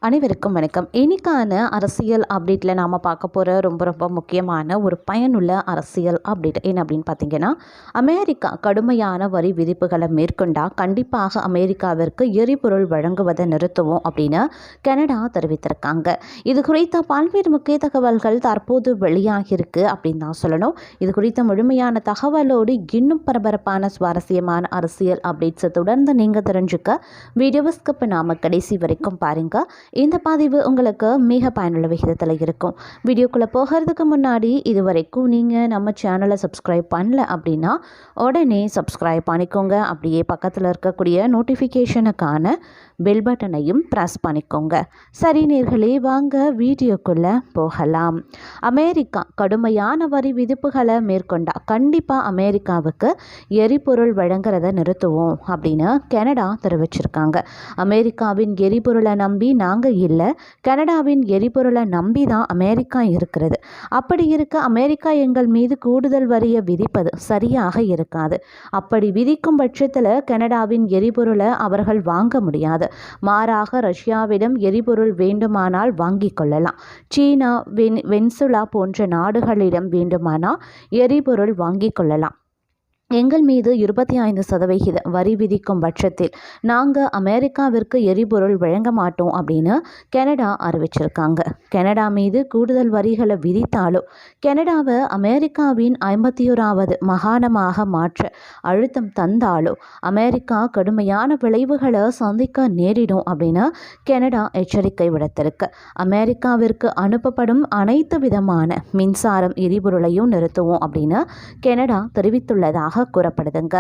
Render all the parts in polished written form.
அனைவருக்கும் வணக்கம். இன்னைக்கான அரசியல் அப்டேட்டில் நாம் பார்க்க போகிற ரொம்ப முக்கியமான ஒரு பயனுள்ள அரசியல் அப்டேட் என்ன அப்படின்னு பார்த்தீங்கன்னா, அமெரிக்கா கடுமையான வரி விதிப்புகளை மேற்கொண்டால் கண்டிப்பாக அமெரிக்காவிற்கு எரிபொருள் வழங்குவதை நிறுத்துவோம் அப்படின்னு கனடா தெரிவித்திருக்காங்க. இது குறித்த பல்வேறு முக்கிய தகவல்கள் தற்போது வெளியாகியிருக்கு அப்படின்னு தான் சொல்லணும். இது குறித்த முழுமையான தகவலோடு இன்னும் பரபரப்பான சுவாரஸ்யமான அரசியல் அப்டேட்ஸை தொடர்ந்து நீங்கள் தெரிஞ்சுக்க வீடியோவை ஸ்கிப் பண்ணாமல் கடைசி வரைக்கும் பாருங்கள். இந்த பதிவு உங்களுக்கு மிக பயனுள்ள விகிதத்தில் இருக்கும். வீடியோக்குள்ளே போகிறதுக்கு முன்னாடி இது வரைக்கும் நீங்கள் நம்ம சேனலை சப்ஸ்கிரைப் பண்ணல அப்படின்னா உடனே சப்ஸ்கிரைப் பண்ணிக்கோங்க. அப்படியே பக்கத்தில் இருக்கக்கூடிய நோட்டிஃபிகேஷனுக்கான பெல் பட்டனையும் ப்ரெஸ் பண்ணிக்கோங்க. சரி நேர்களே, வாங்க வீடியோக்குள்ளே போகலாம். அமெரிக்கா கடுமையான வரி விதிப்புகளை மேற்கொண்டா கண்டிப்பாக அமெரிக்காவுக்கு எரிபொருள் வழங்குறதை நிறுத்துவோம் அப்படின்னு கனடா தெரிவிச்சிருக்காங்க. அமெரிக்காவின் எரிபொருளை நம்பி நாங்கள் இல்லை, கனடாவின் எரிபொருளை நம்பி தான் அமெரிக்கா இருக்கிறது. அப்படி இருக்க அமெரிக்கா எங்கள் மீது கூடுதல் வரியை விதிப்பது சரியாக இருக்காது. அப்படி விதிக்கும் பட்சத்தில் கனடாவின் எரிபொருளை அவர்கள் வாங்க முடியாது. மாறாக ரஷ்யாவிடம் எரிபொருள் வேண்டுமானால் வாங்கிக் கொள்ளலாம். சீனா, வெனிசுலா போன்ற நாடுகளிடம் வேண்டுமானால் எரிபொருள் வாங்கிக் கொள்ளலாம். எங்கள் மீது 25% வரி விதிக்கும் பட்சத்தில் நாங்கள் அமெரிக்காவிற்கு எரிபொருள் வழங்க மாட்டோம் அப்படின்னு கனடா அறிவிச்சிருக்காங்க. கனடா மீது கூடுதல் வரிகளை விதித்தாலும் கனடாவை அமெரிக்காவின் 51வது மாகாணமாக மாற்ற அழுத்தம் தந்தாலும் அமெரிக்கா கடுமையான விளைவுகளை சந்திக்க நேரிடும் அப்படின்னு கனடா எச்சரிக்கை விடுத்திருக்கு. அமெரிக்காவிற்கு அனுப்பப்படும் அனைத்து விதமான மின்சாரம், எரிபொருளையும் நிறுத்துவோம் அப்படின்னு கனடா தெரிவித்துள்ளதாக கூறப்படுதுங்க.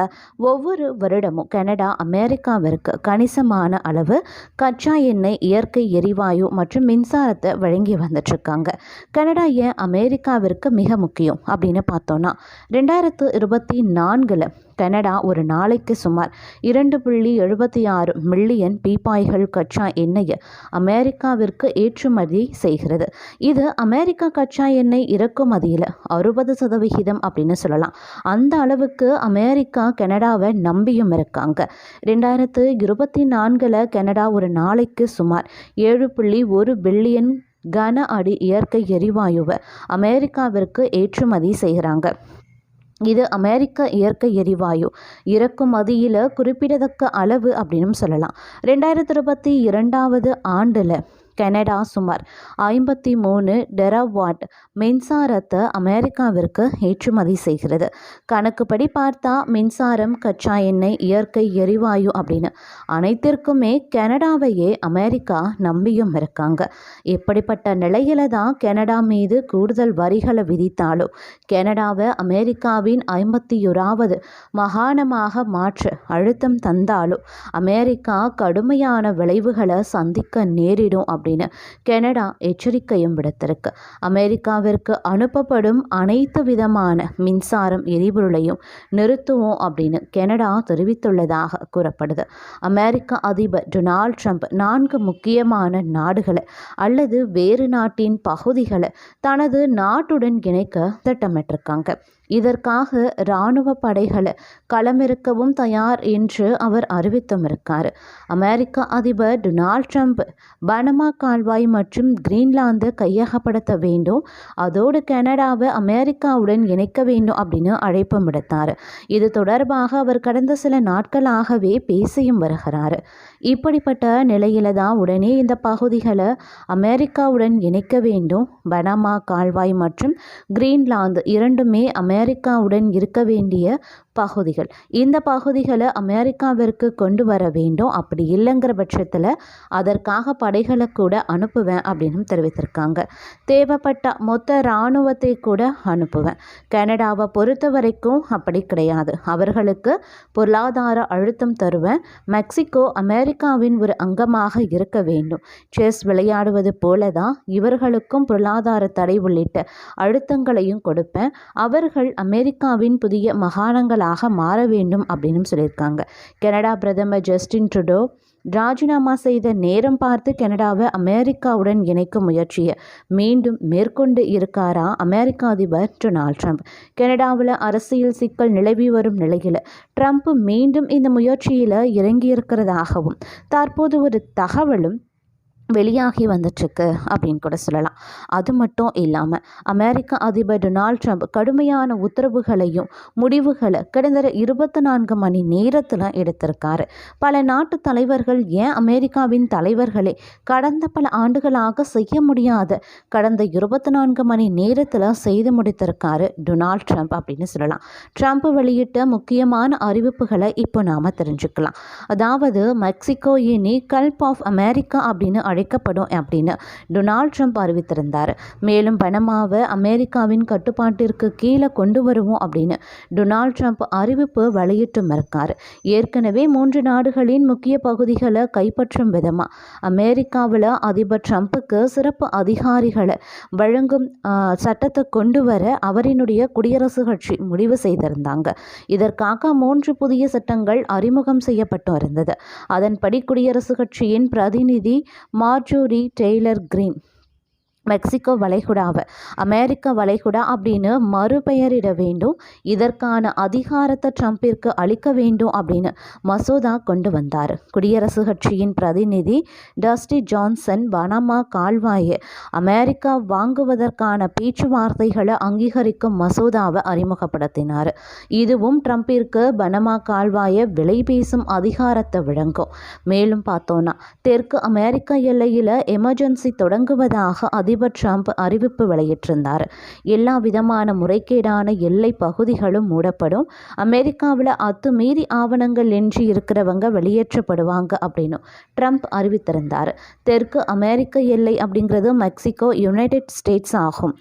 ஒவ்வொரு வருடமும் கனடா அமெரிக்காவிற்கு கணிசமான அளவு கச்சா எண்ணெய், இயற்கை எரிவாயு மற்றும் மின்சாரத்தை வழங்கி வந்துட்டு இருக்காங்க. கனடா ஏன் அமெரிக்காவிற்கு மிக முக்கியம் அப்படின்னு பார்த்தோம்னா, 2024 கனடா ஒரு நாளைக்கு சுமார் 2.76 மில்லியன் பீப்பாய்கள் கச்சா எண்ணெயை அமெரிக்காவிற்கு ஏற்றுமதி செய்கிறது. இது அமெரிக்கா கச்சா எண்ணெய் இறக்குமதியில் 60% அப்படின்னு சொல்லலாம். அந்த அளவுக்கு அமெரிக்கா கனடாவை நம்பியும் இருக்காங்க. 2024 கனடா ஒரு நாளைக்கு சுமார் 7.1 பில்லியன் கன அடி இயற்கை எரிவாயுவை அமெரிக்காவிற்கு ஏற்றுமதி செய்கிறாங்க. இது அமெரிக்க இயற்கை எரிவாயு இறக்குமதியில் குறிப்பிடத்தக்க அளவு அப்படின்னு சொல்லலாம். 2022 ஆண்டில் கனடா சுமார் 53 டெராவாட் மின்சாரத்தை அமெரிக்காவிற்கு ஏற்றுமதி செய்கிறது. கணக்குப்படி பார்த்தா மின்சாரம், கச்சா எண்ணெய், இயற்கை எரிவாயு அப்படின்னு அனைத்திற்குமே கனடாவையே அமெரிக்கா நம்பியும் இருக்காங்க. இப்படிப்பட்ட நிலையில தான் கனடா மீது கூடுதல் வரிகளை விதித்தாலும் கனடாவை அமெரிக்காவின் 51வது மாகாணமாக மாற்ற அழுத்தம் தந்தாலும் அமெரிக்கா கடுமையான விளைவுகளை சந்திக்க நேரிடும் அப்படின்னு கனடா எச்சரிக்கையும் விடுத்திருக்கு. அமெரிக்காவிற்கு அனுப்பப்படும் அனைத்து விதமான மின்சாரம், எரிபொருளையும் நிறுத்துவோம் அப்படின்னு கனடா தெரிவித்துள்ளதாக கூறப்படுது. அமெரிக்க அதிபர் டொனால்ட் ட்ரம்ப் 4 முக்கியமான நாடுகளை அல்லது வேறு நாட்டின் பகுதிகளை தனது நாட்டுடன் இணைக்க திட்டமிட்டிருக்காங்க. இதற்காக இராணுவ படைகளை களமிறக்கவும் தயார் என்று அவர் அறிவித்தும் இருக்கார். அமெரிக்க அதிபர் டொனால்ட் ட்ரம்ப் பனமா கால்வாய் மற்றும் கிரீன்லாந்தை கையகப்படுத்த வேண்டும், அதோடு கனடாவை அமெரிக்காவுடன் இணைக்க வேண்டும் அப்படின்னு அழைப்பும் விடுத்தார். இது தொடர்பாக அவர் கடந்த சில நாட்களாகவே பேசியும் வருகிறார். இப்படிப்பட்ட நிலையில தான் உடனே இந்த பகுதிகளை அமெரிக்காவுடன் இணைக்க வேண்டும். பனமா கால்வாய் மற்றும் கிரீன்லாந்து இரண்டுமே அமெரிக்காவுடன் இருக்க வேண்டிய பகுதிகள். இந்த பகுதிகளை அமெரிக்காவிற்கு கொண்டு வர வேண்டும். அப்படி இல்லைங்கிற பட்சத்தில் அதற்காக படைகளை கூட அனுப்புவேன் அப்படின்னு தெரிவித்திருக்காங்க. தேவைப்பட்ட மொத்த இராணுவத்தை கூட அனுப்புவேன். கனடாவை பொறுத்த வரைக்கும் அப்படி கிடையாது. அவர்களுக்கு பொருளாதார அழுத்தம் தருவேன். மெக்சிகோ அமெரிக்காவின் ஒரு அங்கமாக இருக்க வேண்டும். செஸ் விளையாடுவது போல தான் இவர்களுக்கும் பொருளாதார தடை உள்ளிட்ட அழுத்தங்களையும் கொடுப்பேன். அவர்கள் அமெரிக்காவின் புதிய மாகாணங்களாக மாற வேண்டும் அப்படின்னு சொல்லியிருக்காங்க. கனடா பிரதமர் ஜஸ்டின் ட்ரூடோ ராஜினாமா செய்த நேரம் பார்த்து கனடாவை அமெரிக்காவுடன் இணைக்கும் முயற்சியை மீண்டும் மேற்கொண்டு இருக்காரா அமெரிக்க அதிபர் டொனால்ட் ட்ரம்ப். கனடாவில் அரசியல் சிக்கல் நிலவி வரும் நிலையில் ட்ரம்ப் மீண்டும் இந்த முயற்சியில் இறங்கியிருக்கிறதாகவும் தற்போது ஒரு தகவலும் வெளியாகி வந்துட்டுருக்கு அப்படின்னு கூட சொல்லலாம். அது மட்டும் இல்லாமல் அமெரிக்க அதிபர் டொனால்ட் ட்ரம்ப் கடுமையான உத்தரவுகளையும் முடிவுகளை கடந்த 24 மணி நேரத்தில் எடுத்திருக்காரு. பல நாட்டு தலைவர்கள், ஏன் அமெரிக்காவின் தலைவர்களே கடந்த பல ஆண்டுகளாக செய்ய முடியாத கடந்த 24 மணி நேரத்தில் செய்து முடித்திருக்காரு டொனால்ட் ட்ரம்ப் அப்படின்னு சொல்லலாம். ட்ரம்ப் வெளியிட்ட முக்கியமான அறிவிப்புகளை இப்போ நாம் தெரிஞ்சுக்கலாம். அதாவது மெக்சிகோ இனி கல்ப் ஆஃப் அமெரிக்கா அப்படின்னு அழைக்கப்படும் அப்படின்னு டொனால்ட் ட்ரம்ப் அறிவித்திருந்தார். மேலும் பனமாவை அமெரிக்காவின் கட்டுப்பாட்டிற்கு கீழே கொண்டு வருவோம் அப்படின்னு டொனால்ட் ட்ரம்ப் அறிவிப்பு வெளியிட்டும் இருக்கார். ஏற்கனவே 3 நாடுகளின் முக்கிய பகுதிகளை கைப்பற்றும் விதமாக அமெரிக்காவில் அதிபர் ட்ரம்ப்புக்கு சிறப்பு அதிகாரிகளை வழங்கும் சட்டத்தை கொண்டு வர அவரினுடைய குடியரசுக் கட்சி முடிவு செய்திருந்தாங்க. இதற்காக 3 புதிய சட்டங்கள் அறிமுகம் செய்யப்பட்டு இருந்தது. அதன்படி குடியரசுக் கட்சியின் பிரதிநிதி மார்ஜோரி டெய்லர் கிரீன் மெக்சிகோ வளைகுடாவை அமெரிக்க வளைகுடா அப்படின்னு மறுபெயரிட வேண்டும், இதற்கான அதிகாரத்தை ட்ரம்பிற்கு அளிக்க வேண்டும் அப்படின்னு மசோதா கொண்டு வந்தார். குடியரசுக் கட்சியின் பிரதிநிதி டஸ்டி ஜான்சன் பனாமா கால்வாயை அமெரிக்கா வாங்குவதற்கான பேச்சுவார்த்தைகளை அங்கீகரிக்கும் மசோதாவை அறிமுகப்படுத்தினார். இதுவும் ட்ரம்பிற்கு பனாமா கால்வாயை விலை பேசும் அதிகாரத்தை வழங்கும். மேலும் பார்த்தோன்னா தெற்கு அமெரிக்க எல்லையில் எமர்ஜென்சி தொடங்குவதாக அதிபர் ட்ரம்ப் அறிவிப்பு வெளியிட்டிருந்தார். எல்லா விதமான முறைகேடான எல்லை பகுதிகளும் மூடப்படும், அமெரிக்காவில் அத்துமீறி ஆவணங்கள் இன்றி இருக்கிறவங்க வெளியேற்றப்படுவாங்க அப்படின்னு ட்ரம்ப் அறிவித்திருந்தார். தெற்கு அமெரிக்க எல்லை அப்படிங்கிறது மெக்சிகோ யுனைடெட் ஸ்டேட்ஸ் ஆகும்.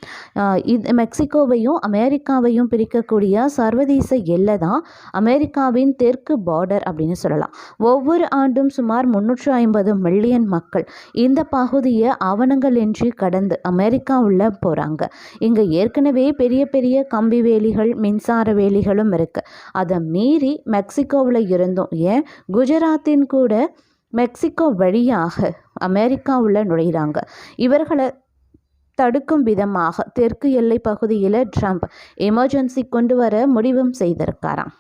இது மெக்சிகோவையும் அமெரிக்காவையும் பிரிக்கக்கூடிய சர்வதேச எல்லை தான் அமெரிக்காவின் தெற்கு பார்டர் அப்படின்னு சொல்லலாம். ஒவ்வொரு ஆண்டும் சுமார் 350 மில்லியன் மக்கள் இந்த பகுதியை ஆவணங்கள் இன்றி கடந்து அமெரிக்கா உள்ள போகிறாங்க. இங்கே ஏற்கனவே பெரிய பெரிய கம்பி வேலிகள், மின்சார வேலிகளும் இருக்கு. அதை மீறி மெக்சிகோவில் இருந்தும், ஏன் குஜராத்தின் கூட மெக்சிகோ வழியாக அமெரிக்கா உள்ள நுழைகிறாங்க. இவர்களை தடுக்கும் விதமாக தெற்கு எல்லை பகுதியில் ட்ரம்ப் எமர்ஜென்சி கொண்டு வர முடிவும் செய்திருக்காராம்.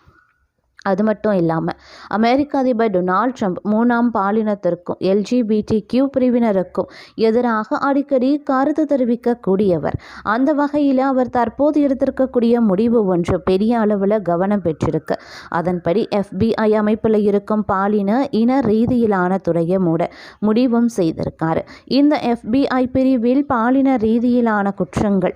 அது மட்டும் இல்லாமல் அமெரிக்க அதிபர் டொனால்ட் ட்ரம்ப் 3ஆம் பாலினத்திற்கும் LGBTQ பிரிவினருக்கும் எதிராக அடிக்கடி கருத்து தெரிவிக்கக்கூடியவர். அந்த வகையில் அவர் தற்போது எடுத்திருக்கக்கூடிய முடிவு ஒன்று பெரிய அளவில் கவனம் பெற்றிருக்கு. அதன்படி FBI அமைப்பில் இருக்கும் பாலின இன ரீதியிலான துறையை மூட முடிவும் செய்திருக்காரு. இந்த FBI பிரிவில் பாலின ரீதியிலான குற்றங்கள்,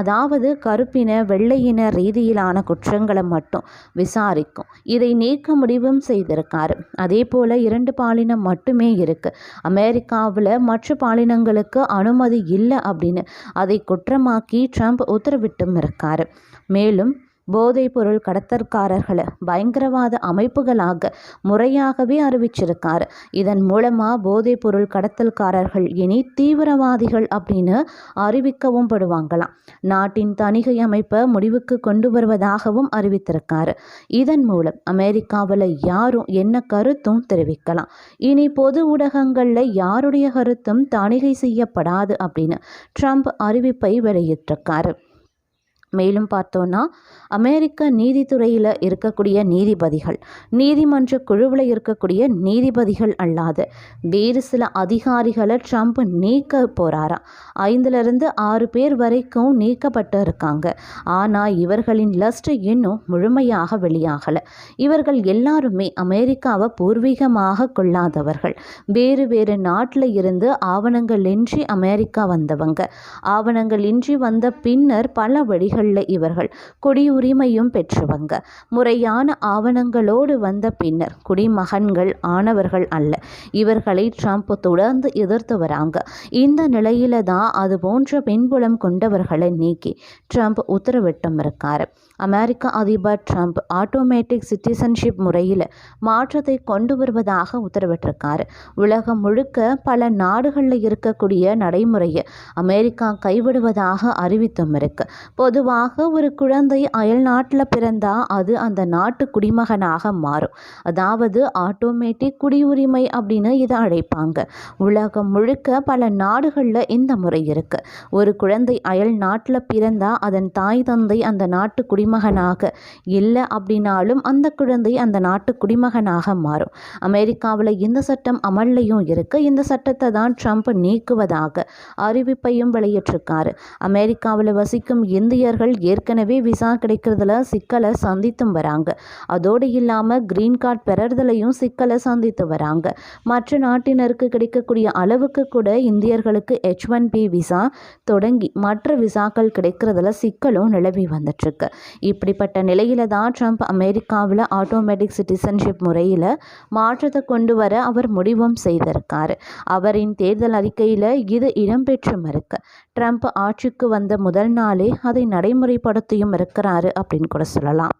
அதாவது கருப்பின வெள்ளையின ரீதியிலான குற்றங்களை மட்டும் விசாரிக்கும். இதை நீக்க முடிவும் செய்திருக்காரு. அதே போல 2 பாலினம் மட்டுமே இருக்கு, அமெரிக்காவில் மற்ற பாலினங்களுக்கு அனுமதி இல்லை அப்படின்னு அதை குற்றமாக்கி ட்ரம்ப் உத்தரவிட்டும் இருக்காரு. மேலும் போதைப் பொருள் கடத்தற்காரர்களை பயங்கரவாத அமைப்புகளாக முறையாகவே அறிவிச்சிருக்காரு. இதன் மூலமாக போதைப் பொருள் கடத்தல்காரர்கள் இனி தீவிரவாதிகள் அப்படின்னு அறிவிக்கவும் படுவாங்களாம். நாட்டின் தணிக்கை அமைப்பை முடிவுக்கு கொண்டு வருவதாகவும் அறிவித்திருக்காரு. இதன் மூலம் அமெரிக்காவில் யாரும் என்ன கருத்தும் தெரிவிக்கலாம். இனி பொது ஊடகங்களில் யாருடைய கருத்தும் தணிக்கை செய்யப்படாது அப்படின்னு ட்ரம்ப் அறிவிப்பை வெளியிட்டிருக்காரு. மேலும் பார்த்தோன்னா அமெரிக்க நீதித்துறையில் இருக்கக்கூடிய நீதிபதிகள், நீதிமன்ற குழுவில் இருக்கக்கூடிய நீதிபதிகள் அல்லாத வேறு சில அதிகாரிகளை ட்ரம்ப் நீக்க போகிறாராம். 5லிருந்து 6 பேர் வரைக்கும் நீக்கப்பட்டு இருக்காங்க. ஆனால் இவர்களின் லிஸ்ட் இன்னும் முழுமையாக வெளியாகலை. இவர்கள் எல்லாருமே அமெரிக்காவை பூர்வீகமாக கொள்ளாதவர்கள், வேறு வேறு நாட்டில் இருந்து ஆவணங்கள் இன்றி அமெரிக்கா வந்தவங்க. ஆவணங்கள் இன்றி வந்த பின்னர் பல வழிகளில் இவர்கள் குடியுரிமையும் பெற்றவங்க. முறையான ஆவணங்களோடு வந்த பின்னர் குடிமகன்கள் ஆனவர்கள் அல்ல. இவர்களை ட்ரம்ப் தொடர்ந்து எதிர்த்து வராங்க. இந்த நிலையில தான் அது போன்ற பின்புலம் கொண்டவர்களை நீக்கி ட்ரம்ப் உத்தரவிட்டும் இருக்காரு. அமெரிக்க அதிபர் ட்ரம்ப் ஆட்டோமேட்டிக் சிட்டிசன்ஷிப் முறையில் மாற்றத்தை கொண்டு வருவதாக உத்தரவிட்டிருக்காரு. உலகம் முழுக்க பல நாடுகளில் இருக்கக்கூடிய நடைமுறையை அமெரிக்கா கைவிடுவதாக அறிவித்தும் இருக்கு. பொதுவாக ஒரு குழந்தை அயல் நாட்டில் பிறந்தா அது அந்த நாட்டு குடிமகனாக மாறும். அதாவது ஆட்டோமேட்டிக் குடியுரிமை அப்படின்னு இதை அழைப்பாங்க. உலகம் முழுக்க பல நாடுகளில் இந்த முறை இருக்கு. ஒரு குழந்தை அயல் நாட்டில் பிறந்தா அதன் தாய் தந்தை அந்த நாட்டு குடிமகன் குடிமகனாக இல்லை அப்படின்னாலும் அந்த குழந்தை அந்த நாட்டு குடிமகனாக மாறும். அமெரிக்காவில் இந்த சட்டம் அமல்லையும் இருக்குது. இந்த சட்டத்தை தான் ட்ரம்ப் நீக்குவதாக அறிவிப்பையும் வெளியிட்டிருக்காரு. அமெரிக்காவில் வசிக்கும் இந்தியர்கள் ஏற்கனவே விசா கிடைக்கிறதுல சிக்கலை சந்தித்தும் வராங்க. அதோடு இல்லாமல் கிரீன் கார்டு பெறறதுலையும் சிக்கலை சந்தித்து வராங்க. மற்ற நாட்டினருக்கு கிடைக்கக்கூடிய அளவுக்கு கூட இந்தியர்களுக்கு H1B விசா தொடங்கி மற்ற விசாக்கள் கிடைக்கிறதுல சிக்கலும் நிலவி வந்துட்டுருக்கு. இப்படிப்பட்ட நிலையில தான் ட்ரம்ப் அமெரிக்காவில் ஆட்டோமேட்டிக் சிட்டிசன்ஷிப் முறையில் மாற்றத்தை கொண்டு வர அவர் முடிவும் செய்திருக்காரு. அவரின் தேர்தல் அறிக்கையில் இது இடம்பெற்றும் இருக்கு. ட்ரம்ப் ஆட்சிக்கு வந்த முதல் நாளே அதை நடைமுறைப்படுத்தியும் இருக்கிறாரு அப்படின்னு கூட சொல்லலாம்.